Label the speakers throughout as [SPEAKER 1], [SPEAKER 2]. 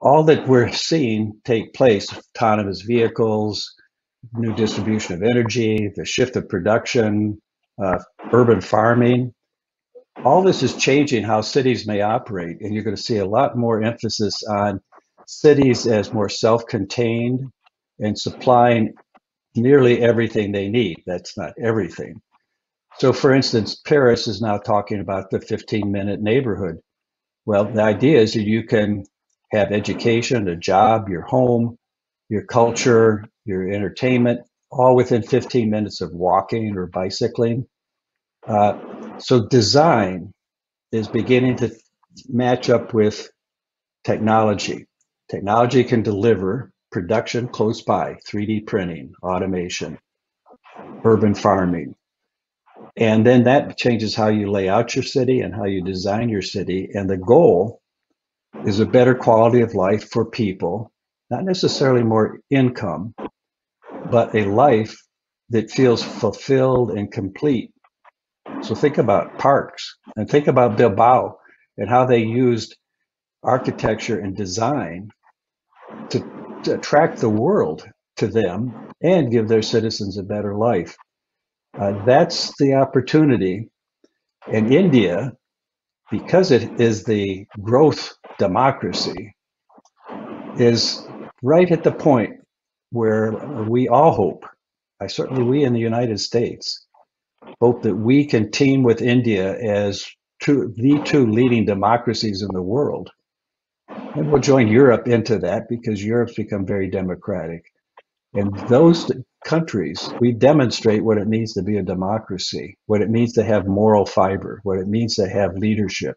[SPEAKER 1] all that we're seeing take place, autonomous vehicles, new distribution of energy, the shift of production, urban farming, all this is changing how cities may operate. And you're going to see a lot more emphasis on cities as more self-contained and supplying nearly everything they need. That's not everything. So for instance, Paris is now talking about the 15-minute neighborhood. Well, the idea is that you can have education, a job, your home, your culture, your entertainment, all within 15 minutes of walking or bicycling. So design is beginning to match up with technology. Technology can deliver production close by, 3D printing, automation, urban farming. And then that changes how you lay out your city and how you design your city. And the goal is a better quality of life for people, not necessarily more income, but a life that feels fulfilled and complete. So think about parks and think about Bilbao and how they used architecture and design to attract the world to them and give their citizens a better life. That's the opportunity. And India, because it is the growth democracy, is right at the point where we all hope, certainly we in the United States, hope that we can team with India as the two leading democracies in the world. And we'll join Europe into that because Europe's become very democratic. And those countries, we demonstrate what it means to be a democracy, what it means to have moral fiber, what it means to have leadership.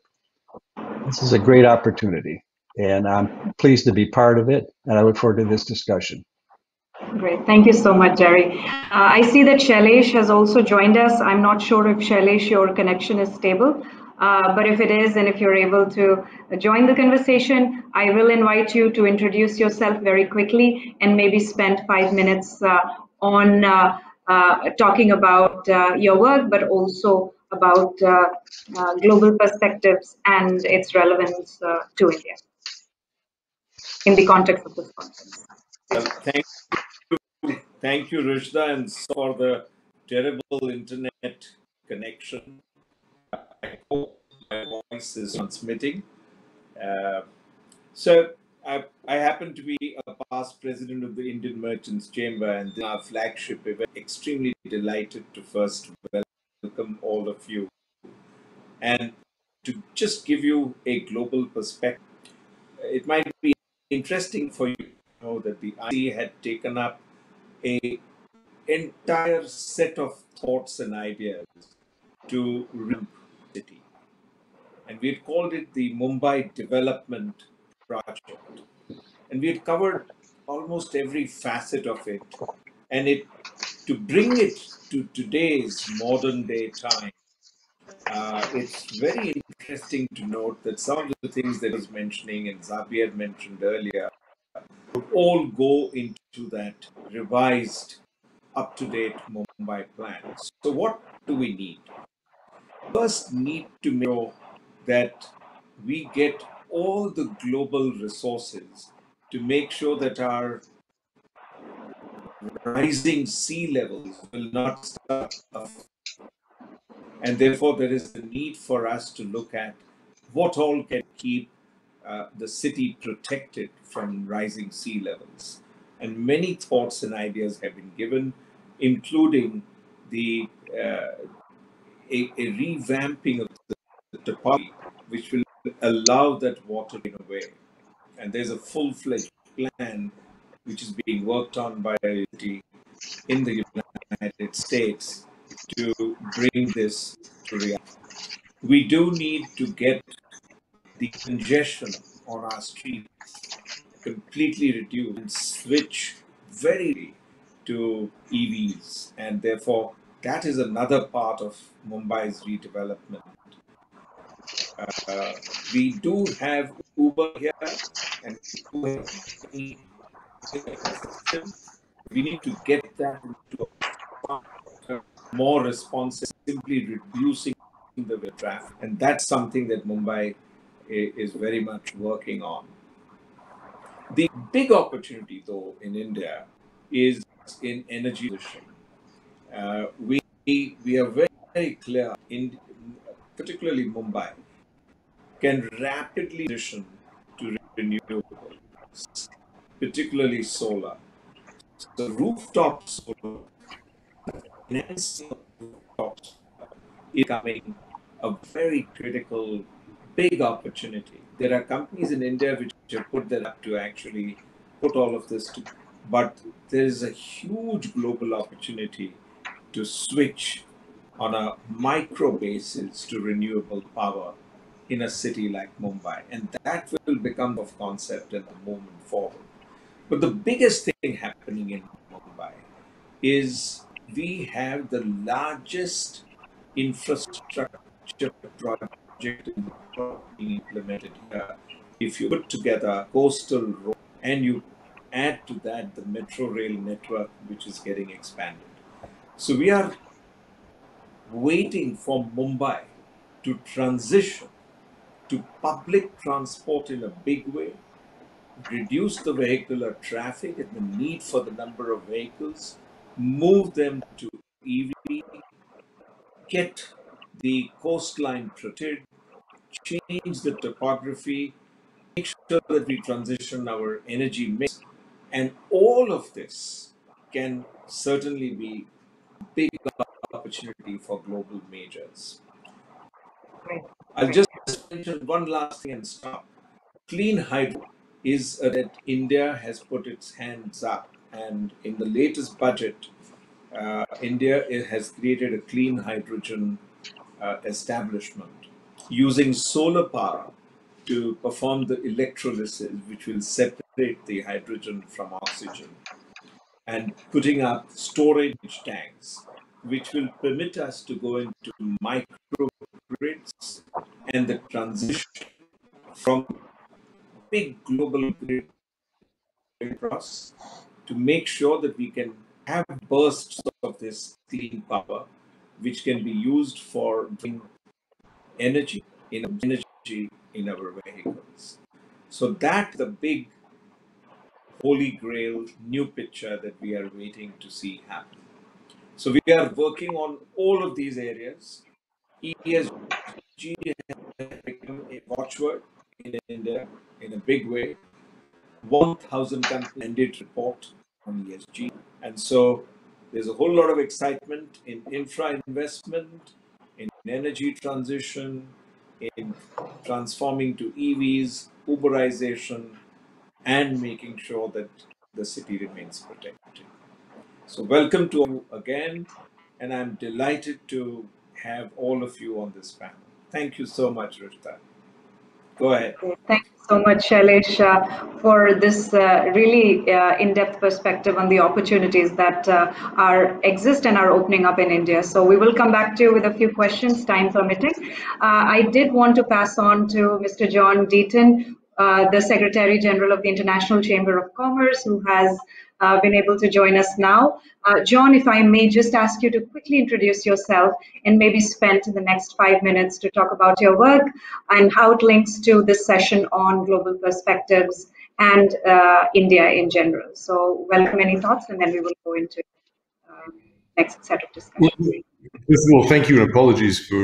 [SPEAKER 1] This is a great opportunity, and I'm pleased to be part of it, and I look forward to this discussion.
[SPEAKER 2] Great. Thank you so much, Jerry. I see that Shailesh has also joined us. I'm not sure if Shailesh, your connection is stable, but if it is, and if you're able to join the conversation, I will invite you to introduce yourself very quickly and maybe spend 5 minutes on talking about your work, but also about global perspectives and its relevance to India in the context of this conference.
[SPEAKER 3] Thank you, Rishda, and for the terrible internet connection. I hope my voice is transmitting. So I happen to be a past president of the Indian Merchants Chamber, and our flagship event. Extremely delighted to first welcome all of you and to just give you a global perspective. It might be interesting for you to know that the IMC had taken up an entire set of thoughts and ideas to revamp the city. And we had called it the Mumbai Development Project. And we had covered almost every facet of it. And to bring it to today's modern day time, it's very interesting to note that some of the things that I was mentioning and Zabi had mentioned earlier would all go into that revised, up-to-date Mumbai plan. So what do we need? First, need to make sure that we get all the global resources to make sure that our rising sea levels will not start. And therefore, there is a need for us to look at what all can keep the city protected from rising sea levels. And many thoughts and ideas have been given, including a revamping of the topography, which will allow that water to go away. And there's a full-fledged plan which is being worked on by the city in the United States to bring this to reality. We do need to get the congestion on our streets completely reduced and switch very to EVs, and therefore that is another part of Mumbai's redevelopment. We do have Uber here, and we need to get that into a more responsive, simply reducing the traffic, and that's something that Mumbai is very much working on. The big opportunity, though, in India is in energy transition. We are very, very clear, in particularly Mumbai, can rapidly transition to renewables, particularly solar. So rooftop solar, financing of rooftop solar is becoming a very critical, big opportunity. There are companies in India which have put that up to actually put all of this to, but there is a huge global opportunity to switch on a micro basis to renewable power in a city like Mumbai. And that will become of concept and the movement forward. But the biggest thing happening in Mumbai is we have the largest infrastructure project being implemented here. If you put together coastal road and you add to that the metro rail network, which is getting expanded. So we are waiting for Mumbai to transition to public transport in a big way, reduce the vehicular traffic and the need for the number of vehicles, move them to EV, get the coastline protected, change the topography, make sure that we transition our energy mix. And all of this can certainly be a big opportunity for global majors. I'll just mention one last thing and stop. Clean hydrogen is that India has put its hands up, and in the latest budget, India has created a clean hydrogen establishment using solar power to perform the electrolysis, which will separate the hydrogen from oxygen, and putting up storage tanks, which will permit us to go into microgrids and the transition from big global grid across to make sure that we can have bursts of this clean power, which can be used for energy in our vehicles. So that's the big holy grail new picture that we are waiting to see happen. So we are working on all of these areas. ESG has become a watchword in India in a big way. 1,000 company mandate report on ESG. And so there's a whole lot of excitement in infra investment, in energy transition, in transforming to EVs, Uberization, and making sure that the city remains protected. So welcome to you again, and I'm delighted to have all of you on this panel. Thank you so much, Rishta. Go ahead.
[SPEAKER 2] Thank you so much, Shailesh, for this really in-depth perspective on the opportunities that exist and are opening up in India. So we will come back to you with a few questions, time permitting. I did want to pass on to Mr. John Deaton, the Secretary General of the International Chamber of Commerce, who has been able to join us now. John, if I may just ask you to quickly introduce yourself and maybe spend the next 5 minutes to talk about your work and how it links to this session on global perspectives and India in general. So welcome, any thoughts, and then we will go into next set of discussions.
[SPEAKER 4] First of all, thank you and apologies for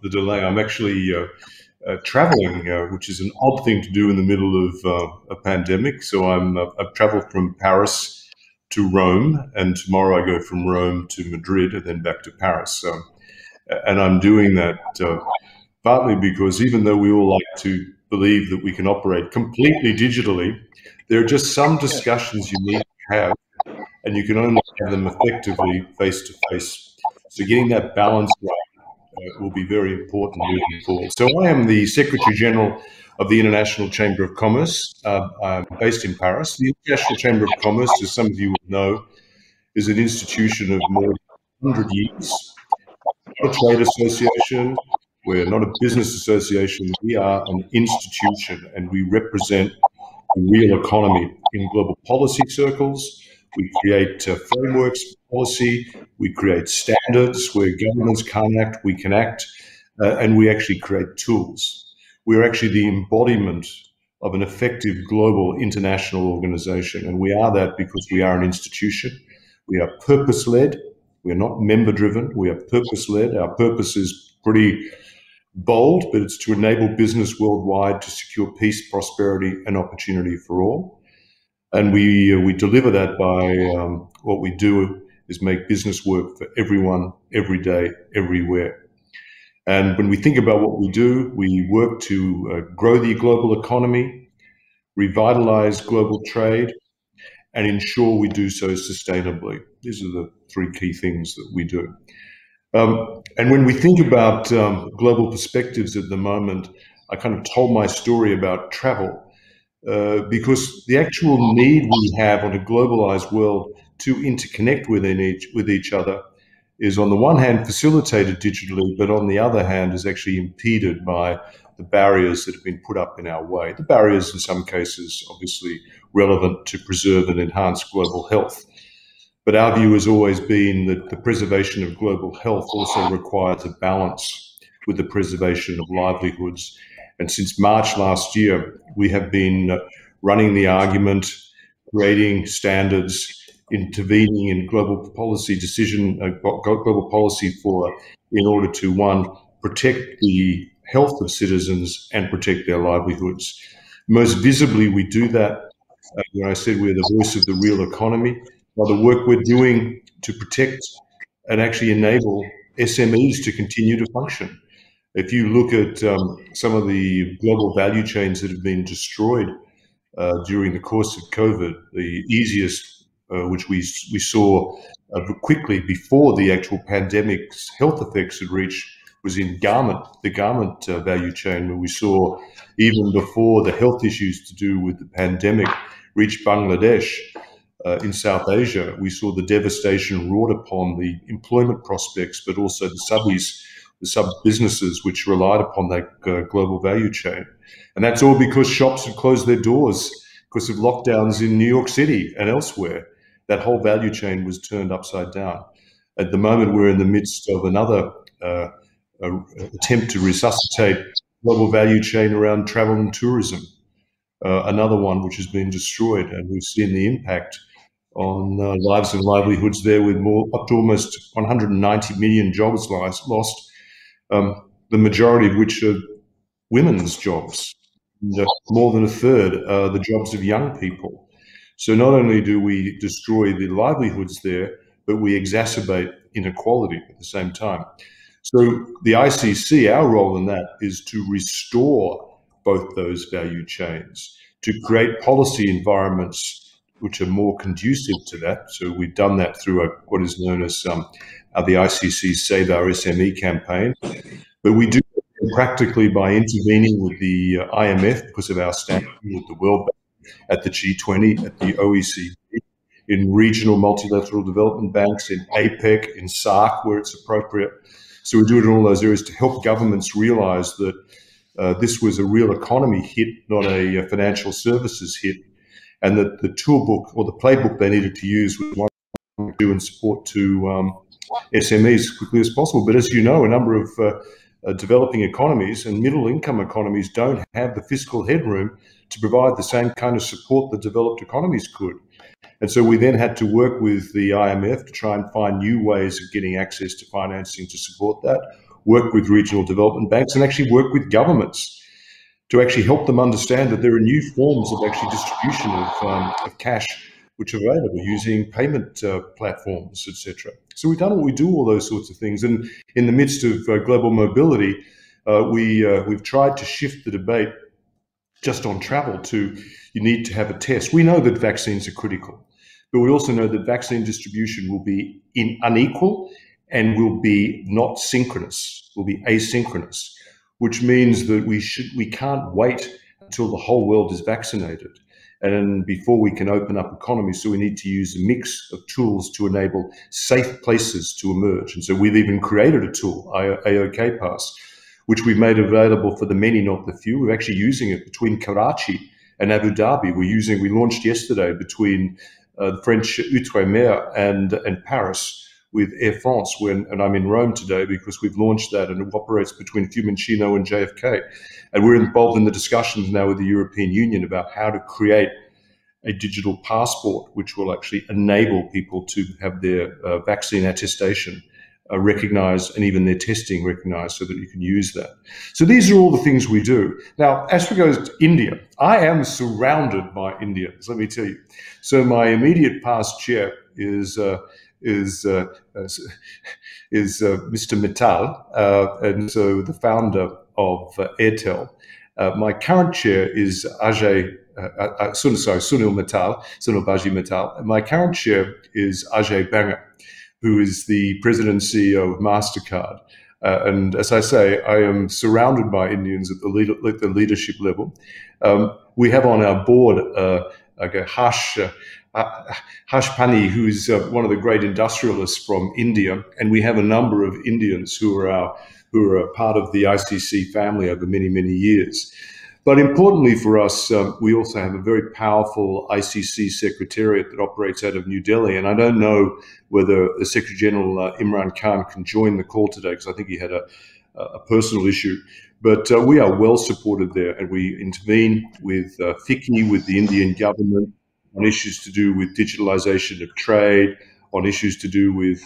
[SPEAKER 4] the delay. I'm actually traveling, which is an odd thing to do in the middle of a pandemic. So I've traveled from Paris to Rome, and tomorrow I go from Rome to Madrid and then back to Paris. And I'm doing that partly because even though we all like to believe that we can operate completely digitally, there are just some discussions you need to have, and you can only have them effectively face to face. So getting that balance right will be very important moving forward. So I am the Secretary General of the International Chamber of Commerce. I'm based in Paris. The International Chamber of Commerce, as some of you will know, is an institution of more than 100 years. Not a trade association. We're not a business association. We are an institution, and we represent the real economy in global policy circles. We create frameworks for policy. We create standards where governments can't act, we can act, and we actually create tools. We're actually the embodiment of an effective global international organization. And we are that because we are an institution. We are purpose-led. We are not member-driven. We are purpose-led. Our purpose is pretty bold, but it's to enable business worldwide to secure peace, prosperity, and opportunity for all. And we deliver that by what we do is make business work for everyone, every day, everywhere. And when we think about what we do, we work to grow the global economy, revitalize global trade, and ensure we do so sustainably. These are the three key things that we do. And when we think about global perspectives at the moment, I kind of told my story about travel because the actual need we have on a globalized world to interconnect with each other is on the one hand facilitated digitally, but on the other hand is actually impeded by the barriers that have been put up in our way. The barriers in some cases obviously relevant to preserve and enhance global health. But our view has always been that the preservation of global health also requires a balance with the preservation of livelihoods. And since March last year, we have been running the argument, creating standards, intervening in global policy global policy in order to, one, protect the health of citizens and protect their livelihoods. Most visibly, we do that when I said we're the voice of the real economy, by the work we're doing to protect and actually enable SMEs to continue to function. If you look at some of the global value chains that have been destroyed during the course of COVID, the easiest which we saw quickly before the actual pandemic's health effects had reached was in the garment value chain, where we saw even before the health issues to do with the pandemic reached Bangladesh in South Asia, we saw the devastation wrought upon the employment prospects, but also the sub-businesses which relied upon that global value chain. And that's all because shops had closed their doors because of lockdowns in New York City and elsewhere. That whole value chain was turned upside down. At the moment, we're in the midst of another attempt to resuscitate global value chain around travel and tourism, another one which has been destroyed, and we've seen the impact on lives and livelihoods there, with up to almost 190 million jobs lost, the majority of which are women's jobs. More than a third are the jobs of young people. So not only do we destroy the livelihoods there, but we exacerbate inequality at the same time. So the ICC, our role in that is to restore both those value chains, to create policy environments which are more conducive to that. So we've done that through what is known as the ICC's Save Our SME campaign. But we do it practically by intervening with the IMF because of our standing with the World Bank, at the G20, at the OECD, in regional multilateral development banks, in APEC, in SAARC, where it's appropriate. So we do it in all those areas to help governments realize that this was a real economy hit, not a financial services hit, and that the toolbook or the playbook they needed to use was one to do and support to SMEs as quickly as possible. But as you know, a number of developing economies and middle-income economies don't have the fiscal headroom to provide the same kind of support that developed economies could. And so we then had to work with the IMF to try and find new ways of getting access to financing to support that, work with regional development banks, and actually work with governments to actually help them understand that there are new forms of actually distribution of cash which are available using payment platforms, etc. So we've done all those sorts of things. And in the midst of global mobility, we've tried to shift the debate just on travel to you need to have a test. We know that vaccines are critical, but we also know that vaccine distribution will be unequal and will be not synchronous, will be asynchronous, which means that we can't wait until the whole world is vaccinated and before we can open up economies. So we need to use a mix of tools to enable safe places to emerge. And so we've even created a tool, AOK Pass, which we've made available for the many, not the few. We're actually using it between Karachi and Abu Dhabi. We launched yesterday between the French Outremer and Paris, with Air France, and I'm in Rome today because we've launched that, and it operates between Fiumicino and JFK. And we're involved in the discussions now with the European Union about how to create a digital passport, which will actually enable people to have their vaccine attestation recognized and even their testing recognized so that you can use that. So these are all the things we do. Now, as regards to India, I am surrounded by Indians, let me tell you. So my immediate past chair is Mr. Mittal, and so the founder of Airtel. My current chair is Sunil Baji Mittal. My current chair is Ajay Banga, who is the president and CEO of MasterCard. And as I say, I am surrounded by Indians at the leadership level. We have on our board Harsh Pani, who's one of the great industrialists from India, and we have a number of Indians who are part of the ICC family over many, many years. But importantly for us, we also have a very powerful ICC secretariat that operates out of New Delhi. And I don't know whether the Secretary General Imran Khan can join the call today because I think he had a personal issue. But we are well supported there, and we intervene with FICCI, with the Indian government, on issues to do with digitalization of trade, on issues to do with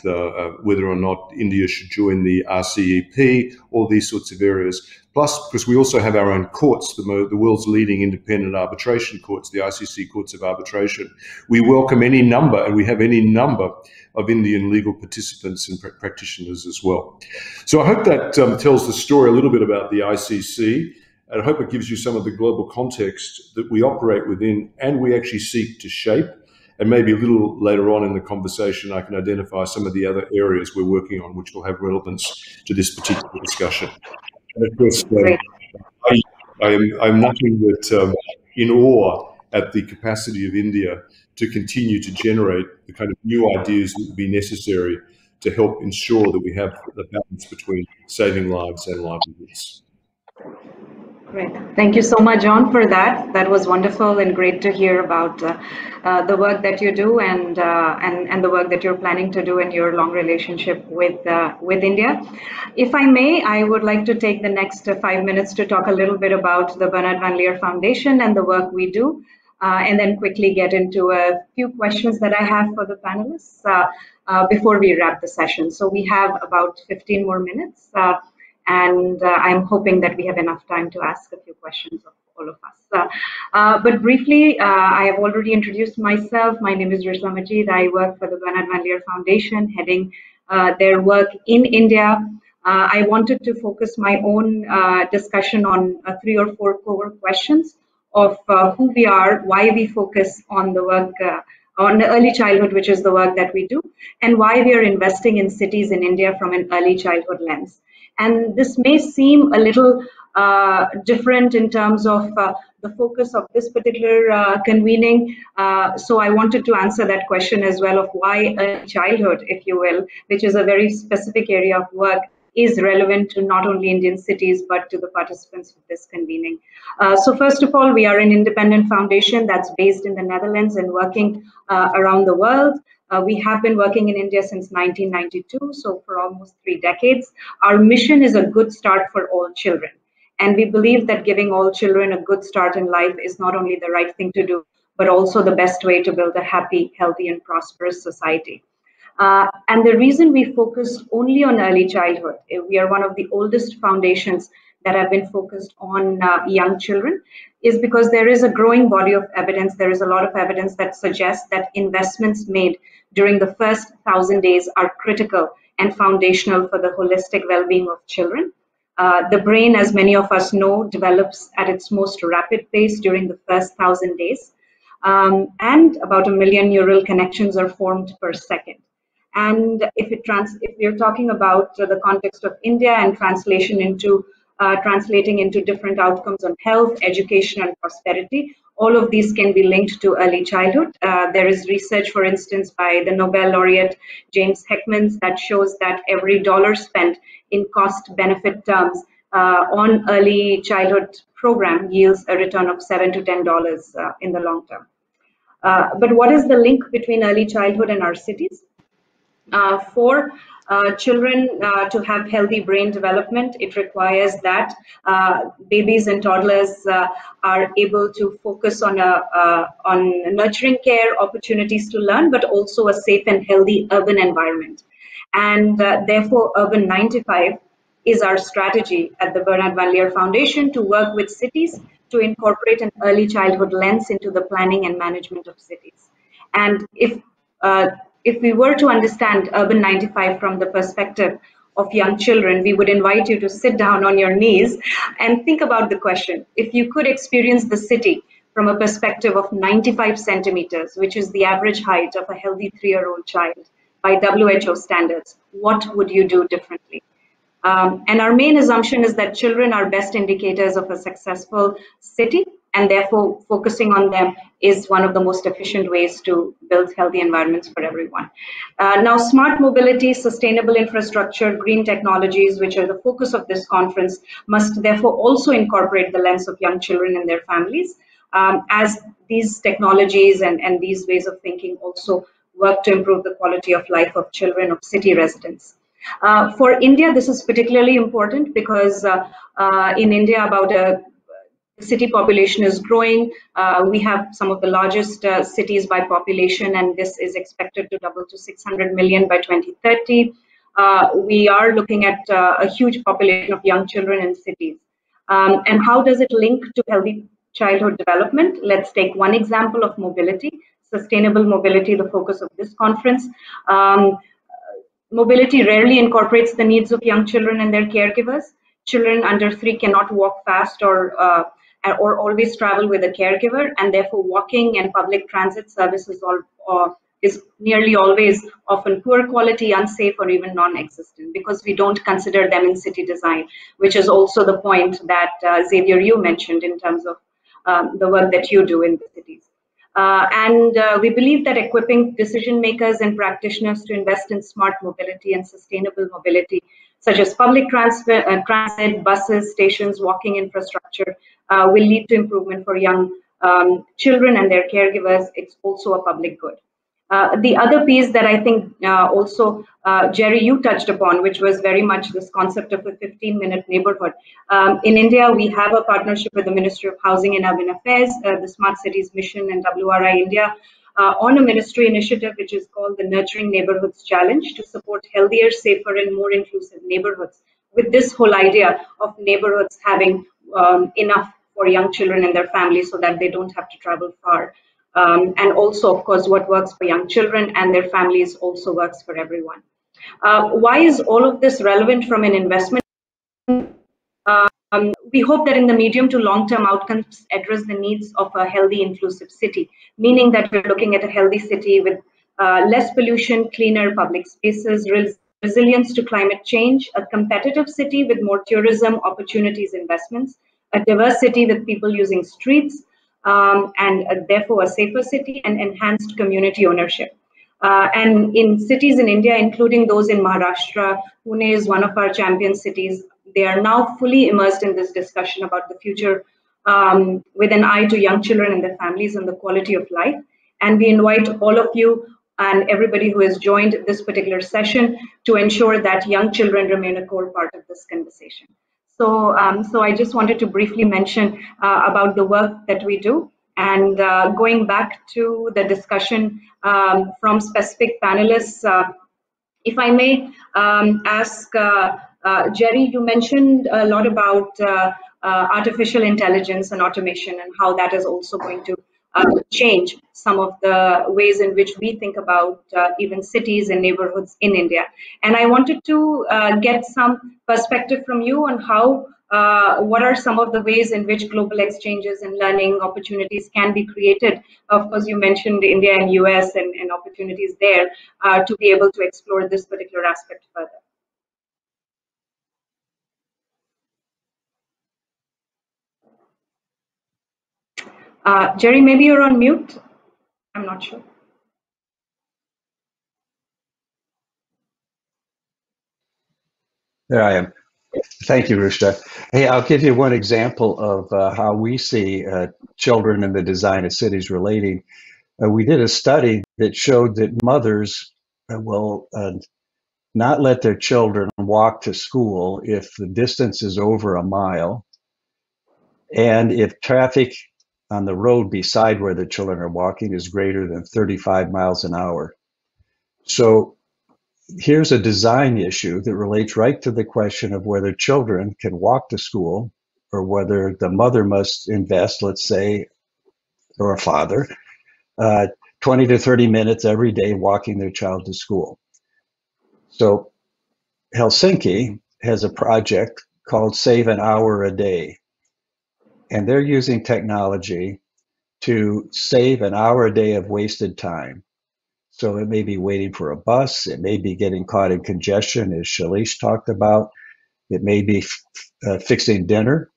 [SPEAKER 4] whether or not India should join the RCEP, all these sorts of areas. Plus, because we also have our own courts, the world's leading independent arbitration courts, the ICC Courts of Arbitration. We welcome any number, and we have any number of Indian legal participants and practitioners as well. So I hope that tells the story a little bit about the ICC, and I hope it gives you some of the global context that we operate within and we actually seek to shape. And maybe a little later on in the conversation, I can identify some of the other areas we're working on which will have relevance to this particular discussion. And of course, I'm nothing but in awe at the capacity of India to continue to generate the kind of new ideas that would be necessary to help ensure that we have the balance between saving lives and livelihoods.
[SPEAKER 2] Great. Thank you so much, John, for that. That was wonderful and great to hear about the work that you do and the work that you're planning to do in your long relationship with India. If I may, I would like to take the next 5 minutes to talk a little bit about the Bernard Van Leer Foundation and the work we do, and then quickly get into a few questions that I have for the panelists before we wrap the session. So we have about 15 more minutes. And I'm hoping that we have enough time to ask a few questions of all of us. But briefly, I have already introduced myself. My name is Rizla Majid. I work for the Bernard Van Leer Foundation, heading their work in India. I wanted to focus my own discussion on 3 or 4 core questions of who we are, why we focus on the work on early childhood, which is the work that we do, and why we are investing in cities in India from an early childhood lens. And this may seem a little different in terms of the focus of this particular convening. So I wanted to answer that question as well of why early childhood, if you will, which is a very specific area of work, is relevant to not only Indian cities, but to the participants of this convening. So first of all, we are an independent foundation that's based in the Netherlands and working around the world. We have been working in India since 1992, so for almost 3 decades. Our mission is a good start for all children. And we believe that giving all children a good start in life is not only the right thing to do, but also the best way to build a happy, healthy, and prosperous society. And the reason we focus only on early childhood, we are one of the oldest foundations that have been focused on young children, is because there is a growing body of evidence. There is a lot of evidence that suggests that investments made during the first 1,000 days are critical and foundational for the holistic well-being of children. The brain, as many of us know, develops at its most rapid pace during the first 1,000 days. And about 1 million neural connections are formed per second. And if we're talking about the context of India and translating into different outcomes on health, education, and prosperity, all of these can be linked to early childhood. There is research, for instance, by the Nobel laureate James Heckman that shows that every dollar spent in cost-benefit terms on early childhood program yields a return of $7 to $10 in the long term. But what is the link between early childhood and our cities? For children to have healthy brain development, it requires that babies and toddlers are able to focus on nurturing care, opportunities to learn, but also a safe and healthy urban environment. And therefore, Urban 95 is our strategy at the Bernard Van Leer Foundation to work with cities to incorporate an early childhood lens into the planning and management of cities. And uh, if we were to understand Urban 95 from the perspective of young children, we would invite you to sit down on your knees and think about the question. If you could experience the city from a perspective of 95 centimeters, which is the average height of a healthy 3-year-old child by WHO standards, what would you do differently? And our main assumption is that children are best indicators of a successful city, and therefore focusing on them is one of the most efficient ways to build healthy environments for everyone. Now, smart mobility, sustainable infrastructure, green technologies, which are the focus of this conference, must therefore also incorporate the lens of young children and their families, as these technologies and these ways of thinking also work to improve the quality of life of children of city residents. For India, this is particularly important because in India, about the city population is growing. We have some of the largest cities by population, and this is expected to double to 600 million by 2030. We are looking at a huge population of young children in cities. And how does it link to healthy childhood development? Let's take one example of mobility, sustainable mobility, the focus of this conference. Mobility rarely incorporates the needs of young children and their caregivers. Children under 3 cannot walk fast or always travel with a caregiver, and therefore walking and public transit services is nearly always often poor quality, unsafe, or even non-existent because we don't consider them in city design, which is also the point that Xavier, you mentioned in terms of the work that you do in the cities. We believe that equipping decision makers and practitioners to invest in smart mobility and sustainable mobility, such as public transit, buses, stations, walking infrastructure, will lead to improvement for young children and their caregivers. It's also a public good. The other piece that I think also, Jerry, you touched upon, which was very much this concept of a 15-minute neighborhood. In India, we have a partnership with the Ministry of Housing and Urban Affairs, the Smart Cities Mission and WRI India, on a ministry initiative which is called the Nurturing Neighborhoods Challenge to support healthier, safer, and more inclusive neighborhoods, with this whole idea of neighborhoods having enough for young children and their families so that they don't have to travel far. And also, of course, what works for young children and their families also works for everyone. Why is all of this relevant from an investment? We hope that in the medium to long-term outcomes address the needs of a healthy, inclusive city, meaning that we're looking at a healthy city with less pollution, cleaner public spaces, resilience to climate change, a competitive city with more tourism, opportunities, investments, a diverse city with people using streets, and therefore a safer city and enhanced community ownership. And in cities in India, including those in Maharashtra, Pune is one of our champion cities. They are now fully immersed in this discussion about the future with an eye to young children and their families and the quality of life. And we invite all of you and everybody who has joined this particular session to ensure that young children remain a core part of this conversation. So I just wanted to briefly mention about the work that we do. And going back to the discussion from specific panelists, if I may ask Jerry, you mentioned a lot about artificial intelligence and automation and how that is also going to change some of the ways in which we think about even cities and neighborhoods in India. And I wanted to get some perspective from you on how, what are some of the ways in which global exchanges and learning opportunities can be created. Of course, you mentioned India and US and opportunities there to be able to explore this particular aspect further. Jerry, maybe you're on mute. I'm not sure.
[SPEAKER 1] There I am. Thank you, Rushda. Hey, I'll give you one example of how we see children and the design of cities relating. We did a study that showed that mothers will not let their children walk to school if the distance is over a mile, and if traffic on the road beside where the children are walking is greater than 35 miles an hour. So here's a design issue that relates right to the question of whether children can walk to school or whether the mother must invest, let's say, or a father, 20 to 30 minutes every day walking their child to school. So Helsinki has a project called Save an Hour a Day, and they're using technology to save an hour a day of wasted time. So it may be waiting for a bus, it may be getting caught in congestion, as Shailesh talked about, it may be fixing dinner,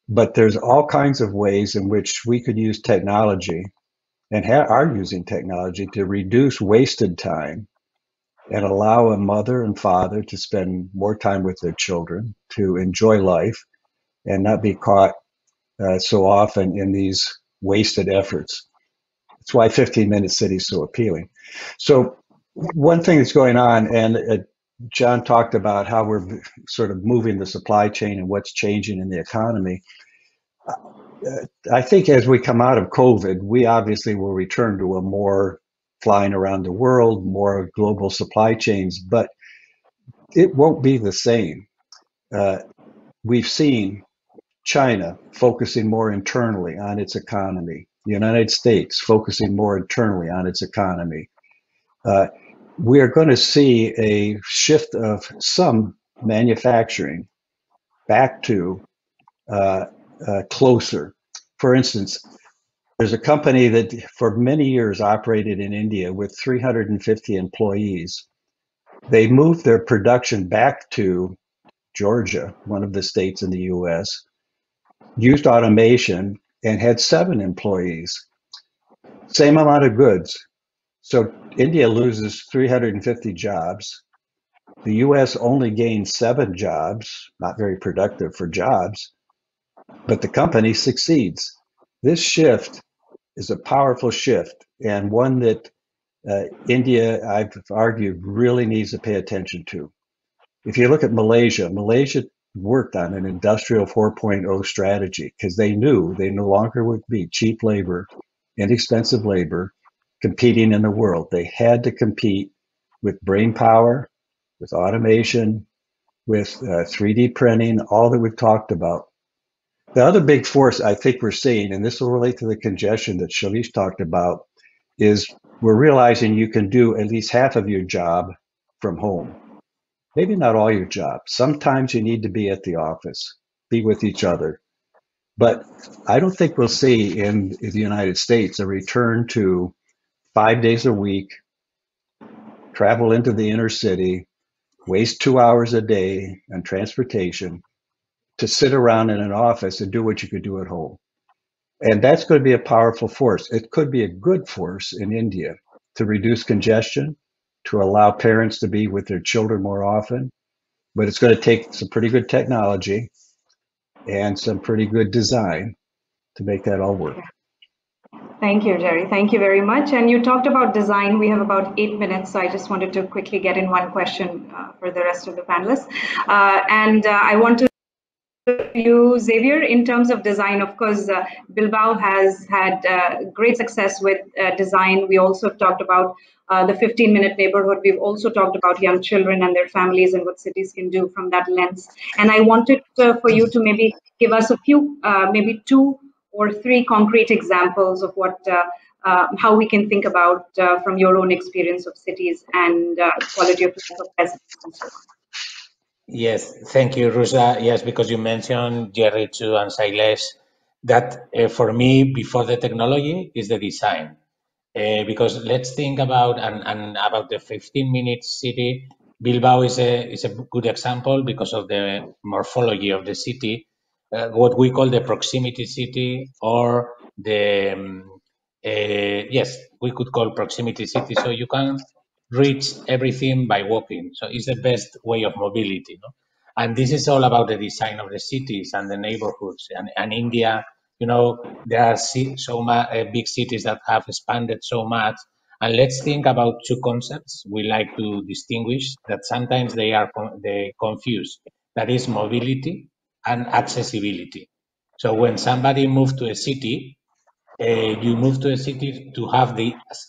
[SPEAKER 1] but there's all kinds of ways in which we could use technology and are using technology to reduce wasted time and allow a mother and father to spend more time with their children, to enjoy life and not be caught so often in these wasted efforts. That's why 15-minute city is so appealing. So one thing that's going on, and John talked about how we're sort of moving the supply chain and what's changing in the economy. I think as we come out of COVID, we obviously will return to a more flying around the world, more global supply chains, but it won't be the same. We've seen China focusing more internally on its economy, the United States focusing more internally on its economy. We are going to see a shift of some manufacturing back to closer. For instance, there's a company that for many years operated in India with 350 employees. They moved their production back to Georgia, one of the states in the US, used automation, and had 7 employees. Same amount of goods. So India loses 350 jobs. The US only gains 7 jobs, not very productive for jobs, but the company succeeds. This shift is a powerful shift, and one that India, I've argued, really needs to pay attention to. If you look at Malaysia, Malaysia worked on an industrial 4.0 strategy because they knew they no longer would be cheap labor, inexpensive labor, competing in the world. They had to compete with brain power, with automation, with 3D printing, all that we've talked about. The other big force I think we're seeing, and this will relate to the congestion that Shailesh talked about, is we're realizing you can do at least half of your job from home. Maybe not all your job. Sometimes you need to be at the office, be with each other. But I don't think we'll see in the United States a return to 5 days a week, travel into the inner city, waste 2 hours a day on transportation to sit around in an office and do what you could do at home. And that's going to be a powerful force. It could be a good force in India to reduce congestion, to allow parents to be with their children more often. But it's going to take some pretty good technology and some pretty good design to make that all work.
[SPEAKER 2] Thank you, Jerry. Thank you very much. And you talked about design. We have about 8 minutes, so I just wanted to quickly get in one question for the rest of the panelists. I want to you, Xavier, in terms of design. Of course, Bilbao has had great success with design. We also talked about the 15-minute neighborhood. We've also talked about young children and their families and what cities can do from that lens. And I wanted for you to maybe give us a few, maybe 2 or 3 concrete examples of what how we can think about from your own experience of cities and quality of life of residents and so on.
[SPEAKER 5] Yes, thank you, Rusa. Yes, because you mentioned Jerry too and Shailesh, that for me, before the technology is the design. Because let's think about and about the 15-minute city. Bilbao is a good example because of the morphology of the city, what we call the proximity city, or the yes, we could call proximity city. So you can reach everything by walking. So it's the best way of mobility. No? And this is all about the design of the cities and the neighborhoods. And India, you know, there are so big cities that have expanded so much, And let's think about two concepts we like to distinguish that sometimes they confuse. That is mobility and accessibility. So when somebody moves to a city, you move to a city to have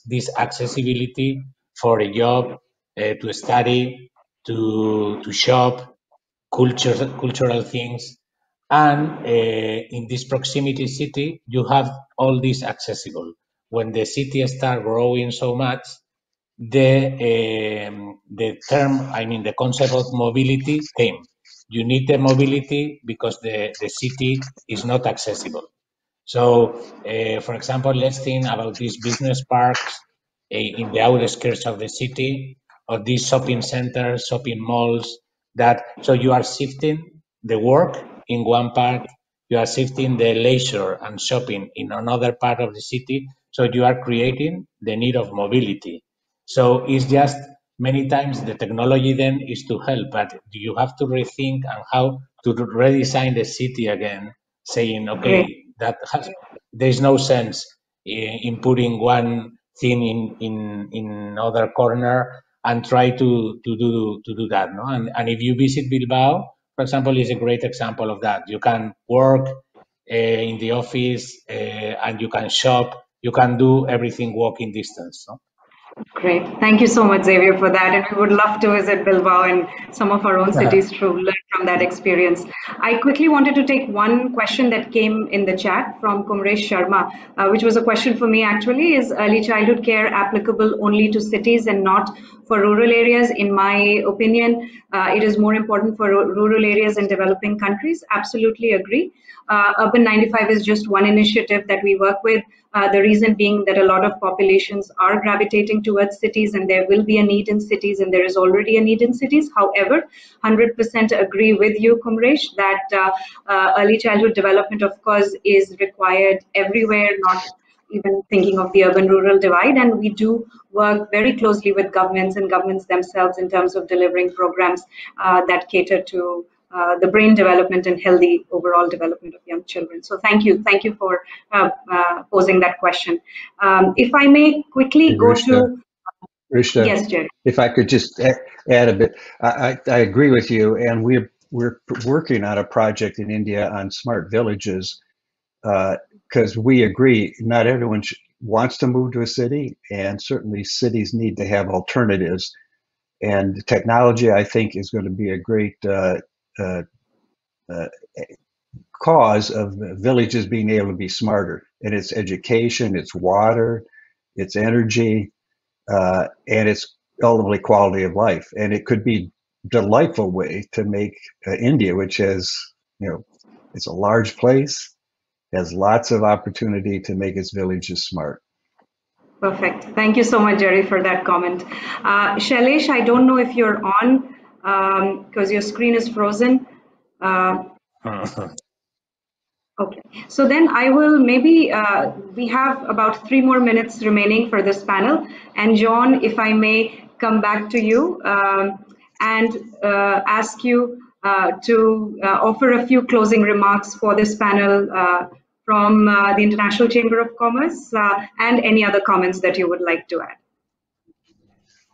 [SPEAKER 5] this accessibility for a job, to study, to shop, cultural things. And in this proximity city, you have all this accessible. When the city starts growing so much, the concept of mobility came. You need the mobility because the city is not accessible. So, for example, let's think about these business parks in the outskirts of the city, or these shopping centers, shopping malls. So you are shifting the work in one part, you are shifting the leisure and shopping in another part of the city. So you are creating the need of mobility. So it's just many times the technology then is to help, but you have to rethink on how to redesign the city again, saying,
[SPEAKER 2] Great.
[SPEAKER 5] okay, there's no sense in putting one thing in other corner and try to do that. No, and if you visit Bilbao, for example, is a great example of that. You can work in the office and you can shop. You can do everything walking distance. No?
[SPEAKER 2] Great. Thank you so much, Xavier, for that. And we would love to visit Bilbao and some of our own cities to learn from that experience. I quickly wanted to take one question that came in the chat from Kumresh Sharma, which was a question for me actually. Is early childhood care applicable only to cities and not for rural areas? In my opinion, it is more important for rural areas in developing countries. Absolutely agree. Urban 95 is just one initiative that we work with. The reason being that a lot of populations are gravitating towards cities, and there will be a need in cities, and there is already a need in cities. However, 100% agree with you, Kumresh, that early childhood development, of course, is required everywhere, not even thinking of the urban-rural divide. And we do work very closely with governments and governments themselves in terms of delivering programs that cater to the brain development and healthy overall development of young children. So thank you for posing that question. If I may quickly go to
[SPEAKER 1] Rishta,
[SPEAKER 2] yes, Jerry.
[SPEAKER 1] if I could just add a bit, I agree with you, and we're working on a project in India on smart villages because we agree not everyone wants to move to a city, and certainly cities need to have alternatives. And technology, I think, is going to be a great cause of villages being able to be smarter. And it's education, it's water, it's energy, and it's ultimately quality of life. And it could be a delightful way to make India, which has, it's a large place, has lots of opportunity to make its villages smart.
[SPEAKER 2] Perfect. Thank you so much, Jerry, for that comment. Shailesh, I don't know if you're on because your screen is frozen. Okay, so then I will maybe, we have about 3 more minutes remaining for this panel. And John, if I may come back to you and ask you to offer a few closing remarks for this panel from the International Chamber of Commerce and any other comments that you would like to add.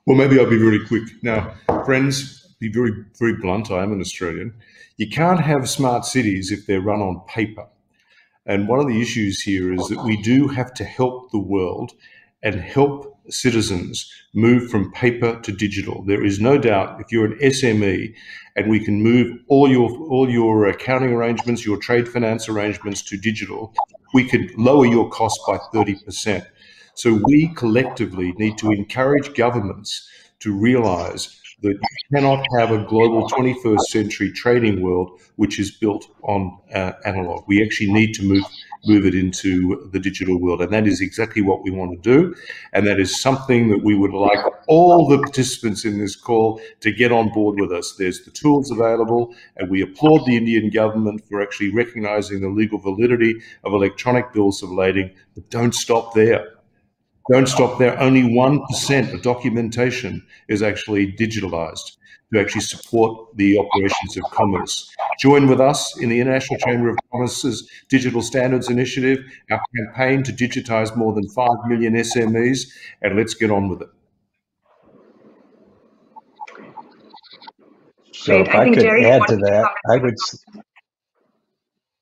[SPEAKER 4] Well, maybe I'll be really quick. Now, friends, be very, very blunt. I am an Australian. You can't have smart cities if they're run on paper. And one of the issues here is that we do have to help the world and help citizens move from paper to digital. There is no doubt if you're an SME and we can move all your accounting arrangements, your trade finance arrangements to digital, we could lower your cost by 30%. So we collectively need to encourage governments to realize that you cannot have a global 21st century trading world which is built on analog. We actually need to move it into the digital world, and that is exactly what we want to do. And that is something that we would like all the participants in this call to get on board with us. There's the tools available, and we applaud the Indian government for actually recognizing the legal validity of electronic bills of lading, but don't stop there. Don't stop there. Only 1% of documentation is actually digitalized. to actually support the operations of commerce. Join with us in the International Chamber of Commerce's Digital Standards Initiative, our campaign to digitize more than 5 million SMEs, and let's get on with it.
[SPEAKER 1] So
[SPEAKER 2] Great.
[SPEAKER 1] if I could
[SPEAKER 2] Jerry
[SPEAKER 1] add to
[SPEAKER 2] wanted
[SPEAKER 1] that, I
[SPEAKER 2] comment.
[SPEAKER 1] would,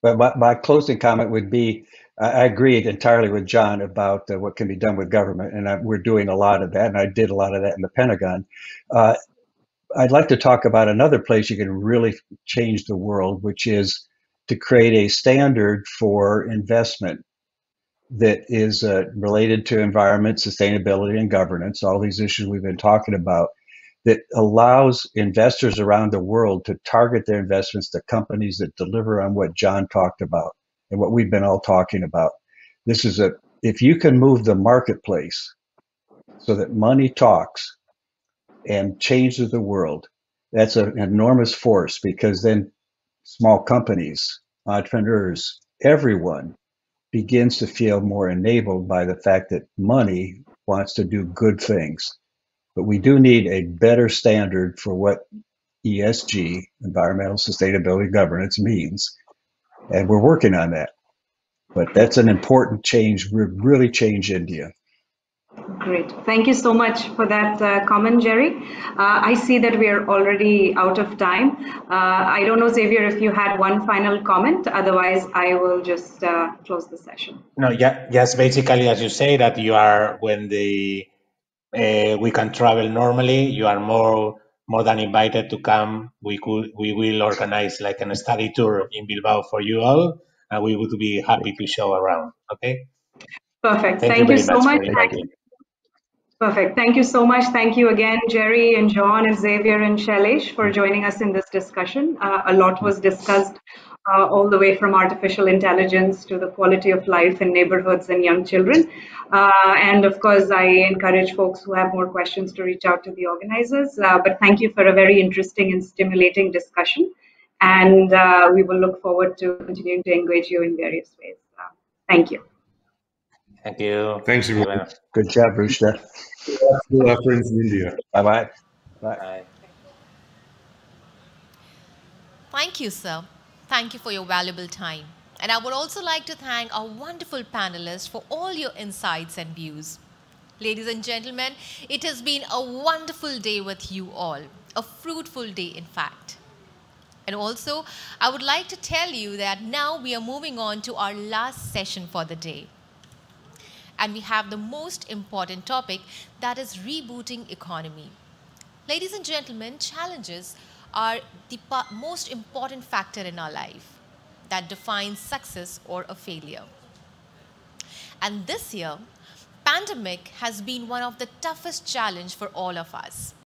[SPEAKER 1] but my closing comment would be, I agreed entirely with John about what can be done with government, and we're doing a lot of that, and I did a lot of that in the Pentagon. I'd like to talk about another place you can really change the world, which is to create a standard for investment that is related to environment, sustainability, and governance, all these issues we've been talking about, that allows investors around the world to target their investments to companies that deliver on what John talked about and what we've been all talking about. This is if you can move the marketplace so that money talks and changes the world, that's an enormous force, because then small companies, entrepreneurs, everyone begins to feel more enabled by the fact that money wants to do good things. But we do need a better standard for what ESG, environmental sustainability governance, means. And we're working on that. But that's an important change, would really change India.
[SPEAKER 2] Great. Thank you so much for that comment, Jerry. I see that we are already out of time. I don't know, Xavier, if you had one final comment. Otherwise, I will just close the session.
[SPEAKER 5] No, yeah, just basically, as you say, that you are, when we can travel normally, you are more than invited to come. We will organize like a study tour in Bilbao for you all, and we would be happy to show around. Okay.
[SPEAKER 2] Perfect.
[SPEAKER 5] Thank you very
[SPEAKER 2] so
[SPEAKER 5] much
[SPEAKER 2] much
[SPEAKER 5] for inviting.
[SPEAKER 2] Perfect. Thank you so much. Thank you again, Jerry and John and Xavier and Shailesh, for joining us in this discussion. A lot was discussed, all the way from artificial intelligence to the quality of life in neighborhoods and young children. And of course, I encourage folks who have more questions to reach out to the organizers. But thank you for a very interesting and stimulating discussion. And we will look forward to continuing to engage you in various ways. Thank you.
[SPEAKER 5] Thank you.
[SPEAKER 4] Thanks, everyone.
[SPEAKER 1] Good job, Rushda.
[SPEAKER 4] To our friends in India.
[SPEAKER 1] Bye-bye. Bye.
[SPEAKER 5] Bye.
[SPEAKER 6] Thank you, sir. Thank you for your valuable time. And I would also like to thank our wonderful panelists for all your insights and views. Ladies and gentlemen, it has been a wonderful day with you all, a fruitful day, in fact. And also, I would like to tell you that now we are moving on to our last session for the day. And we have the most important topic, that is rebooting economy. Ladies and gentlemen, challenges are the most important factor in our life that defines success or a failure. And this year, pandemic has been one of the toughest challenge for all of us.